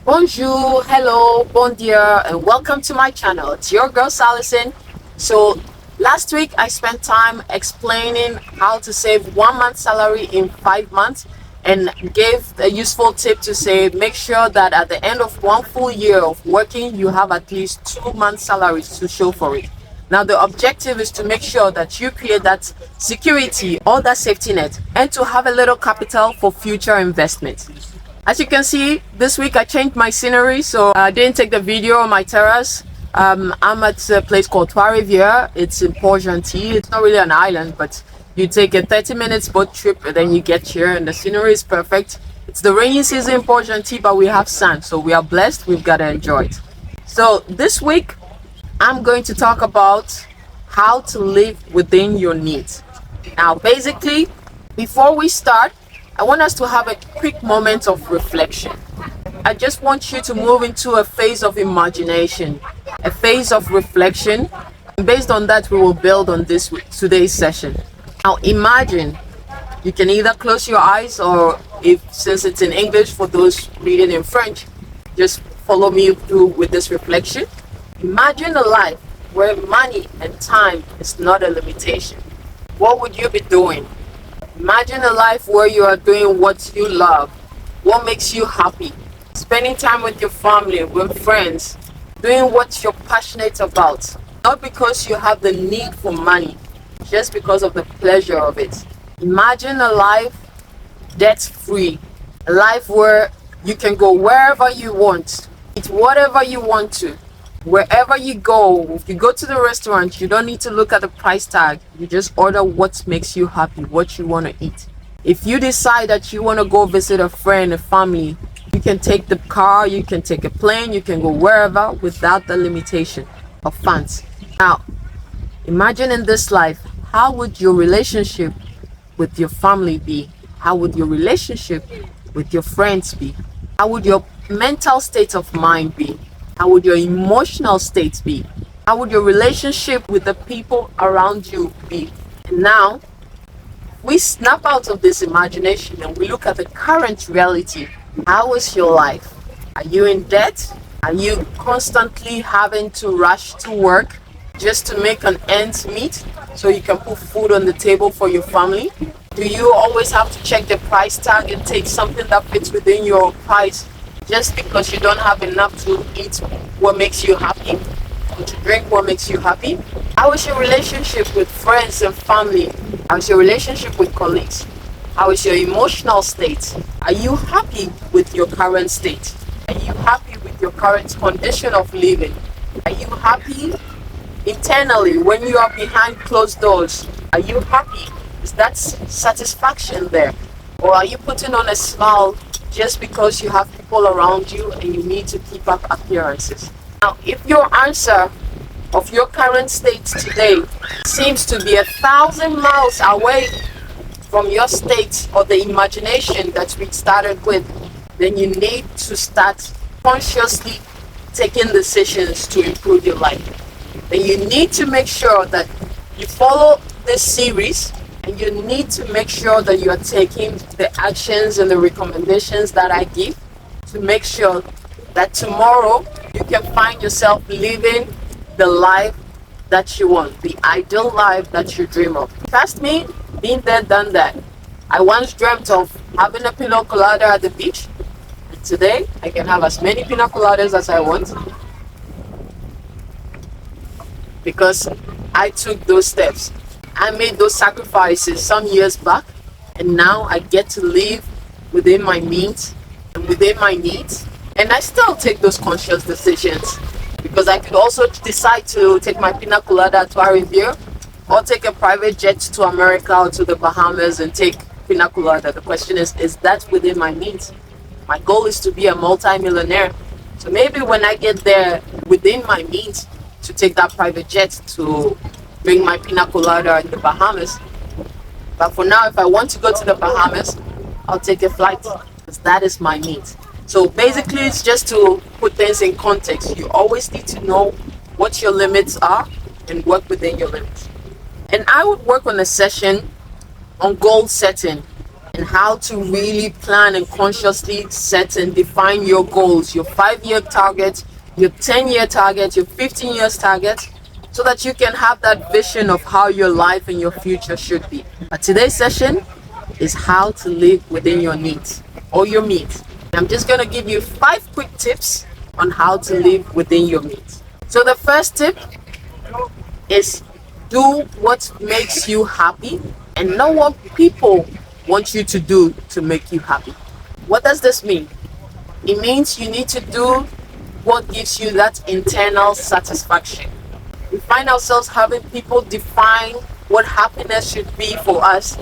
Bonjour, hello, bon dia, and welcome to my channel. It's your girl Sallyson. So last week I spent time explaining how to save 1 month salary in 5 months and gave a useful tip to say make sure that at the end of one full year of working you have at least 2 months salaries to show for it. Now the objective is to make sure that you create that security or that safety net and to have a little capital for future investment. As you can see, this week I changed my scenery, so I didn't take the video on my terrace. I'm at a place called Rivière. It's in Port-Gentil. It's not really an island, but you take a 30 minutes boat trip and then you get here and the scenery is perfect. It's the rainy season in Port-Gentil, but we have sand, so we are blessed. We've got to enjoy it. So this week, I'm going to talk about how to live within your needs. Now, basically, before we start, I want us to have a quick moment of reflection. I just want you to move into a phase of imagination, a phase of reflection. And based on that, we will build on today's session. Now imagine, you can either close your eyes or since it's in English, for those reading in French, just follow me through with this reflection. Imagine a life where money and time is not a limitation. What would you be doing? Imagine a life where you are doing what you love, what makes you happy, spending time with your family, with friends, doing what you're passionate about, not because you have the need for money, just because of the pleasure of it. Imagine a life debt-free, a life where you can go wherever you want, eat whatever you want to. Wherever you go, if you go to the restaurant, you don't need to look at the price tag. You just order what makes you happy, what you want to eat. If you decide that you want to go visit a friend, a family, you can take the car, you can take a plane, you can go wherever without the limitation of funds. Now, imagine in this life, how would your relationship with your family be? How would your relationship with your friends be? How would your mental state of mind be? How would your emotional state be? How would your relationship with the people around you be? And now, we snap out of this imagination and we look at the current reality. How is your life? Are you in debt? Are you constantly having to rush to work just to make an ends meet so you can put food on the table for your family? Do you always have to check the price tag and take something that fits within your price just because you don't have enough to eat what makes you happy or to drink what makes you happy? How is your relationship with friends and family? How is your relationship with colleagues? How is your emotional state? Are you happy with your current state? Are you happy with your current condition of living? Are you happy internally when you are behind closed doors? Are you happy? Is that satisfaction there? Or are you putting on a smile just because you have people around you and you need to keep up appearances? Now, if your answer of your current state today seems to be 1,000 miles away from your state or the imagination that we started with, then you need to start consciously taking decisions to improve your life. Then you need to make sure that you follow this series, and you need to make sure that you are taking the actions and the recommendations that I give to make sure that tomorrow you can find yourself living the life that you want, the ideal life that you dream of. Trust me, been there, done that. I once dreamt of having a pina colada at the beach, and today I can have as many pina coladas as I want because I took those steps. I made those sacrifices some years back, and now I get to live within my means and within my needs. And I still take those conscious decisions because I could also decide to take my pina colada to Rivière or take a private jet to America or to the Bahamas and take pina colada. The question is that within my means? My goal is to be a multi-millionaire. So maybe when I get there within my means to take that private jet to bring my pina colada in the Bahamas. But for now, if I want to go to the Bahamas, I'll take a flight because that is my needs. So basically, it's just to put things in context. You always need to know what your limits are and work within your limits. And I would work on a session on goal setting. and how to really plan and consciously set and define your goals, your 5-year target, your 10-year target, your 15 years target, so that you can have that vision of how your life and your future should be. But today's session is how to live within your needs or your means. I'm just going to give you 5 quick tips on how to live within your means. So the first tip is do what makes you happy and not what people want you to do to make you happy. What does this mean? It means you need to do what gives you that internal satisfaction. We find ourselves having people define what happiness should be for us,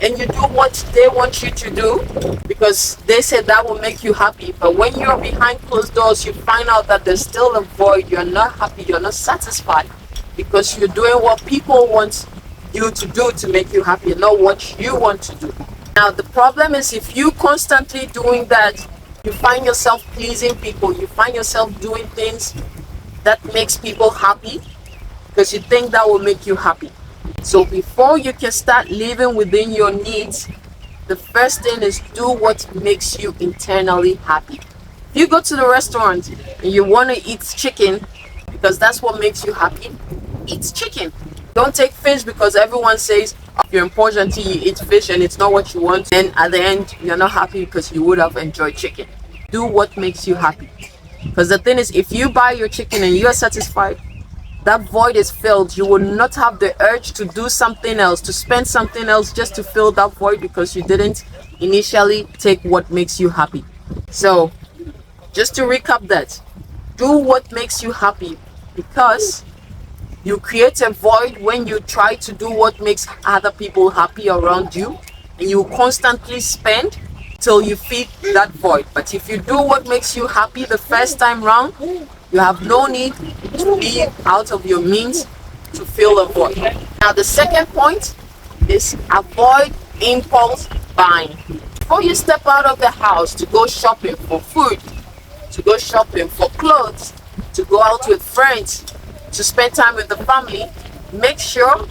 and you do what they want you to do because they said that will make you happy. But when you're behind closed doors, you find out that there's still a void. You're not happy, you're not satisfied because you're doing what people want you to do to make you happy, not what you want to do. Now the problem is, if you constantly doing that, you find yourself pleasing people, you find yourself doing things that makes people happy because you think that will make you happy. So before you can start living within your needs, the first thing is do what makes you internally happy. If you go to the restaurant and you want to eat chicken because that's what makes you happy, eat chicken. Don't take fish because everyone says you're in Portugal, you eat fish and it's not what you want, and at the end you're not happy because you would have enjoyed chicken. Do what makes you happy, because the thing is, if you buy your chicken and you are satisfied, that void is filled. You will not have the urge to do something else, to spend something else just to fill that void because you didn't initially take what makes you happy. So just to recap that, do what makes you happy, because you create a void when you try to do what makes other people happy around you, and you constantly spend till you feed that void. But if you do what makes you happy the first time round, you have no need to live out of your means to fill a void. Now the second point is avoid impulse buying. Before you step out of the house to go shopping for food, to go shopping for clothes, to go out with friends, to spend time with the family, make sure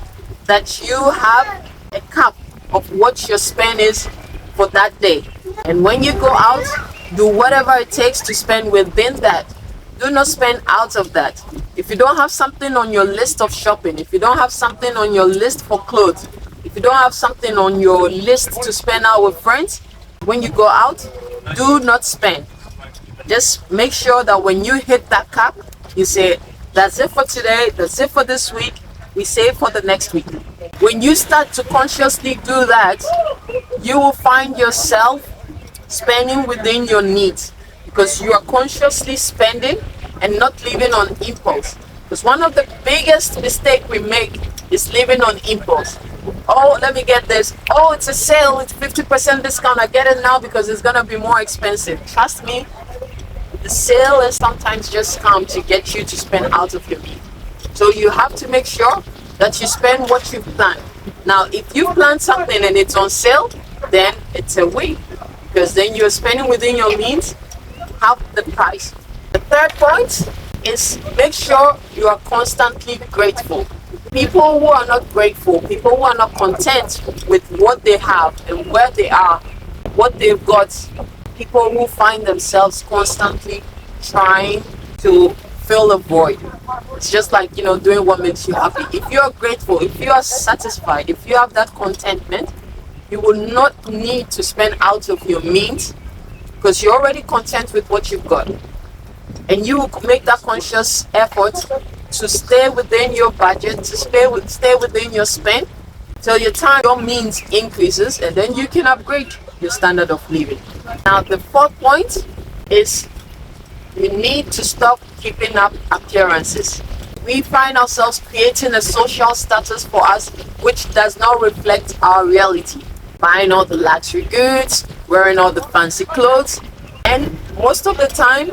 that you have a cap of what your spend is for that day. And when you go out, do whatever it takes to spend within that. Do not spend out of that. If you don't have something on your list of shopping, if you don't have something on your list for clothes, if you don't have something on your list to spend out with friends, when you go out, do not spend. Just make sure that when you hit that cap, you say, that's it for today, that's it for this week, we save for the next week. When you start to consciously do that, you will find yourself spending within your needs, because you are consciously spending and not living on impulse. Because one of the biggest mistakes we make is living on impulse. Oh, let me get this. Oh, it's a sale, it's 50% discount. I get it now because it's gonna be more expensive. Trust me, the sale is sometimes just come to get you to spend out of your means. So you have to make sure that you spend what you plan. Now, if you plan something and it's on sale, then it's a win, because then you're spending within your means, half the price. The third point is make sure you are constantly grateful. People who are not grateful, people who are not content with what they have and where they are, what they've got, people who find themselves constantly trying to fill a void. It's just like, doing what makes you happy. If you are grateful, if you are satisfied, if you have that contentment, you will not need to spend out of your means, because you're already content with what you've got. And you will make that conscious effort to stay within your budget, to stay within your spend, till your means increases, and then you can upgrade your standard of living. Now the fourth point is we need to stop keeping up appearances. We find ourselves creating a social status for us which does not reflect our reality. Buying all the luxury goods, wearing all the fancy clothes, and most of the time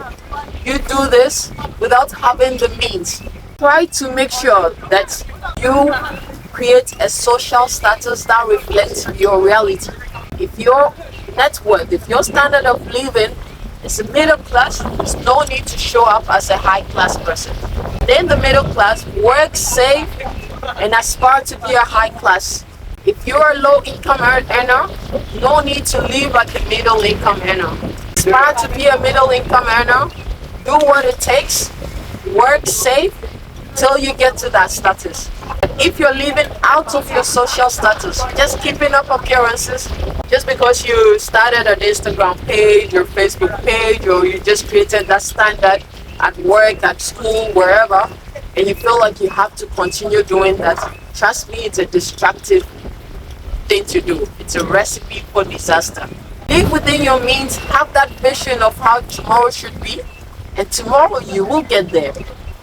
you do this without having the means. Try to make sure that you create a social status that reflects your reality. If your net worth, if your standard of living is a middle class, there's no need to show up as a high class person. Then the middle class, work, save, and aspire to be a high class If you're a low income earner, no need to live like a middle income earner. Aspire to be a middle income earner. Do what it takes. Work, save till you get to that status. If you're living out of your social status, just keeping up appearances, just because you started an Instagram page or Facebook page, or you just created that standard at work, at school, wherever, and you feel like you have to continue doing that, trust me, it's a destructive thing to do. It's a recipe for disaster. Live within your means, have that vision of how tomorrow should be, and tomorrow you will get there.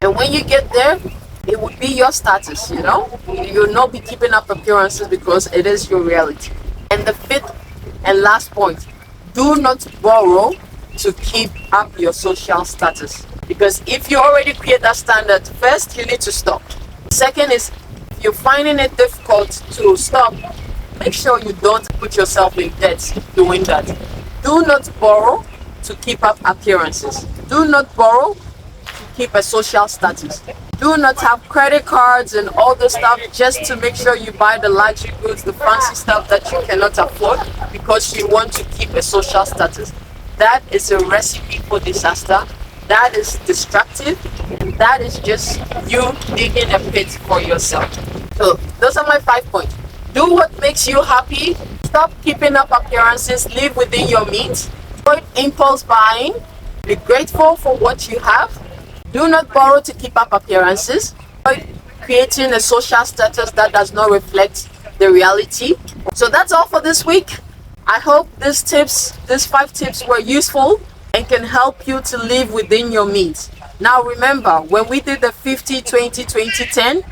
And when you get there, it would be your status, You'll not be keeping up appearances because it is your reality. And the fifth and last point, do not borrow to keep up your social status. Because if you already create that standard, first, you need to stop. Second is, if you're finding it difficult to stop, make sure you don't put yourself in debt doing that. Do not borrow to keep up appearances. Do not borrow to keep a social status. Do not have credit cards and all the stuff just to make sure you buy the luxury goods, the fancy stuff that you cannot afford because you want to keep a social status. That is a recipe for disaster. That is destructive, and that is just you digging a pit for yourself. So those are my 5 points. Do what makes you happy. Stop keeping up appearances. Live within your means. Avoid impulse buying. Be grateful for what you have. Do not borrow to keep up appearances. Avoid creating a social status that does not reflect the reality. So that's all for this week. I hope these 5 tips were useful and can help you to live within your means. Now remember, when we did the 50-20-20-10,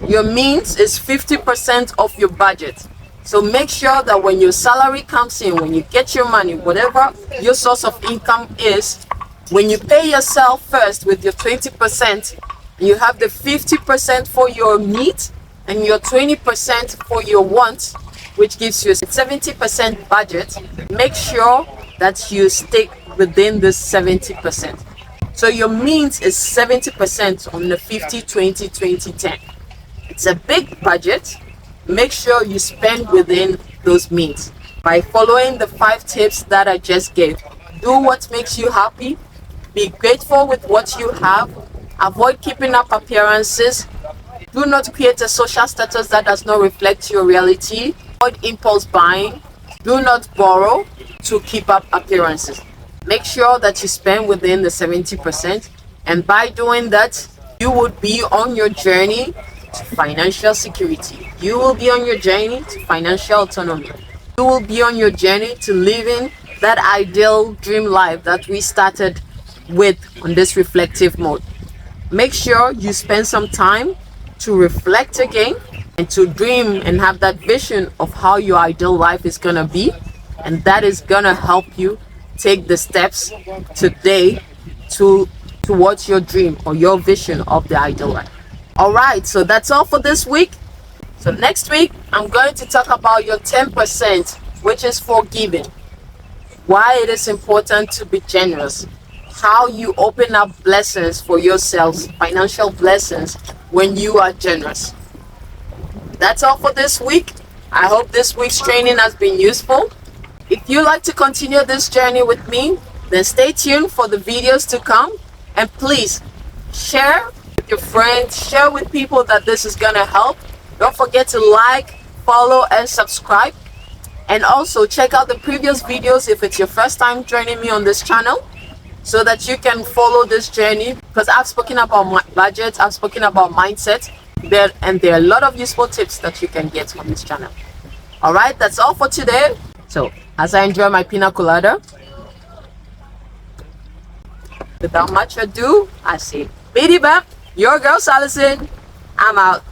your means is 50% of your budget. So make sure that when your salary comes in, when you get your money, whatever your source of income is, when you pay yourself first with your 20%, you have the 50% for your needs and your 20% for your wants, which gives you a 70% budget. Make sure that you stick within this 70%. So your means is 70% on the 50-20-20-10. It's a big budget. Make sure you spend within those means by following the 5 tips that I just gave. Do what makes you happy. Be grateful with what you have. Avoid keeping up appearances. Do not create a social status that does not reflect your reality. Avoid impulse buying. Do not borrow to keep up appearances. Make sure that you spend within the 70%. And by doing that, you would be on your journey to financial security. You will be on your journey to financial autonomy. You will be on your journey to living that ideal dream life that we started with on this reflective mode. Make sure you spend some time to reflect again and to dream and have that vision of how your ideal life is gonna be, and that is gonna help you take the steps today towards your dream or your vision of the ideal life. All right, so that's all for this week. So next week I'm going to talk about your 10%, which is for giving. Why it is important to be generous. How you open up blessings for yourselves, financial blessings, when you are generous. That's all for this week. I hope this week's training has been useful. If you like to continue this journey with me, then stay tuned for the videos to come. And please share with your friends, share with people that this is gonna help. Don't forget to like, follow, and subscribe. And also check out the previous videos if it's your first time joining me on this channel, so that you can follow this journey, because I've spoken about my budget, I've spoken about mindset, and there are a lot of useful tips that you can get from this channel. All right, that's all for today. So as I enjoy my pina colada, without much ado, I say, Biddy, your girl Sallyson, I'm out.